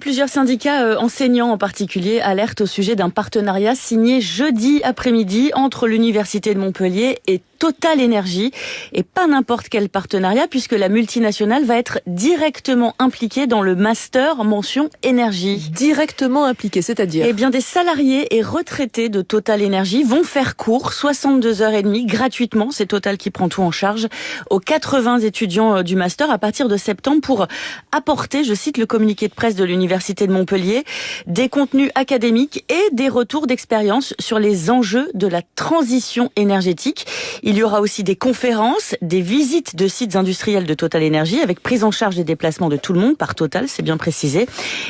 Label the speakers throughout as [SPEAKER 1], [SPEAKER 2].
[SPEAKER 1] plusieurs syndicats enseignants en particulier alertent au sujet d'un partenariat signé jeudi après-midi entre l'Université de Montpellier et Total Énergie. Et pas n'importe quel partenariat, puisque la multinationale va être directement impliquée dans le master mention énergie.
[SPEAKER 2] Directement impliquée, c'est-à-dire?
[SPEAKER 1] Eh bien, des salariés et retraités de Total Énergie vont faire cours 62h30 gratuitement, c'est Total qui prend tout en charge, aux 80 étudiants du master à partir de septembre pour apporter, je cite le communiqué de presse de l'Université de Montpellier, des contenus académiques et des retours d'expérience sur les enjeux de la transition énergétique. Il y aura aussi des conférences, des visites de sites industriels de Total Énergie avec prise en charge des déplacements de tout le monde par Total, c'est bien précisé,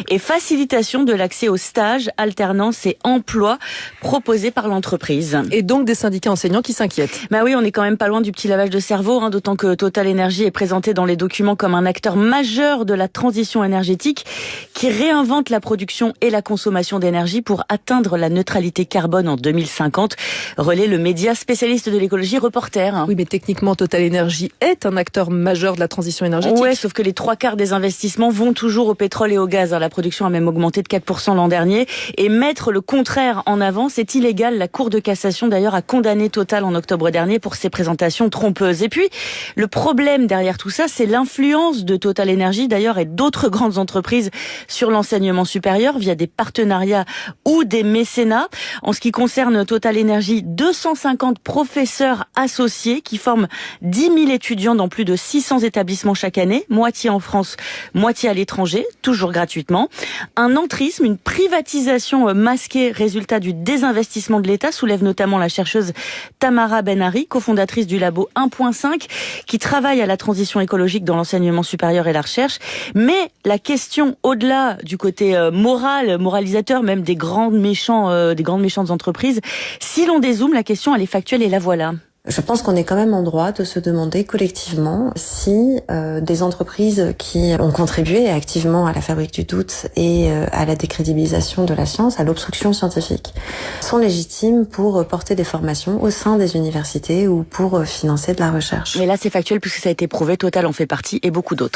[SPEAKER 1] et facilitation de l'accès aux stages, alternances et emplois proposés par l'entreprise.
[SPEAKER 2] Et donc des syndicats enseignants qui s'inquiètent.
[SPEAKER 1] Bah oui, on est quand même pas loin du petit lavage de cerveau, d'autant que Total Énergie est présenté dans les documents comme un acteur majeur de la transition énergétique qui réinvente la production et la consommation d'énergie pour atteindre la neutralité carbone en 2050, relaie le média spécialiste de l'écologie Reporter.
[SPEAKER 2] Oui, mais techniquement, Total Énergie est un acteur majeur de la transition énergétique.
[SPEAKER 1] Ouais, sauf que les 3/4 des investissements vont toujours au pétrole et au gaz. La production a même augmenté de 4% l'an dernier. Et mettre le contraire en avant, c'est illégal. La Cour de cassation, d'ailleurs, a condamné Total en octobre dernier pour ses présentations trompeuses. Et puis, le problème derrière tout ça, c'est l'influence de Total Énergie, d'ailleurs, et d'autres grandes entreprises sur l'enseignement supérieur via des partenariats ou des mécénats. En ce qui concerne Total Énergie, 250 professeurs associés qui forment 10 000 étudiants dans plus de 600 établissements chaque année, moitié en France, moitié à l'étranger, toujours gratuitement. Un entrisme, une privatisation masquée, résultat du désinvestissement de l'État, soulève notamment la chercheuse Tamara Benari, cofondatrice du labo 1.5, qui travaille à la transition écologique dans l'enseignement supérieur et la recherche. Mais la question, au-delà du côté moralisateur, même des grandes méchantes entreprises, si l'on dézoome, la question, elle est factuelle et la voilà.
[SPEAKER 3] Je pense qu'on est quand même en droit de se demander collectivement si des entreprises qui ont contribué activement à la fabrique du doute et à la décrédibilisation de la science, à l'obstruction scientifique, sont légitimes pour porter des formations au sein des universités ou pour financer de la recherche.
[SPEAKER 1] Mais là, c'est factuel puisque ça a été prouvé, Total en fait partie et beaucoup d'autres.